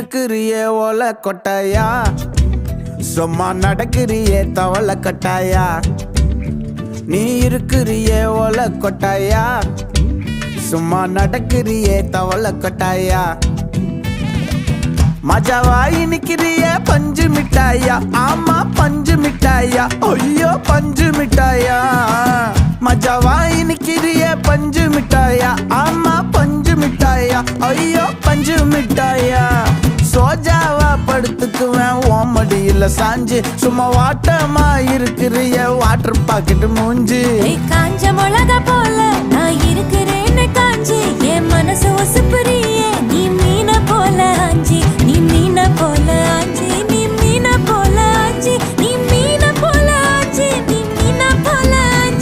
இருக்கிறியே ஓல கொட்டாயா, சும்மா நடக்கிறியே தவள கட்டாயா. நீ இருக்கிறியே ஓல கொட்டாயா, சும்மா நடக்கிறியே தவள கொட்டாயா. மஜாவாயி நிக்கிறிய பஞ்சு மிட்டாயா, ஆமா பஞ்சு மிட்டாயா, ஐயோ பஞ்சு மிட்டாயா. மஜாவாயி நிக்கிறிய பஞ்சு மிட்டாயா, ஆமா பஞ்சு மிட்டாயா, ஐயோ பஞ்சு மிட்டாயா. சோஜாவா படுத்துக்குவேன் ஓமடியில சாஞ்சு, சும்மா வாட்டமா இருக்கிறிய வாட்டர் பாக்கெட் மூஞ்சி. காஞ்ச மிளகா போல நான் இருக்கிறேன்னு காஞ்சி, என் மனசு ஒசுப்புறிய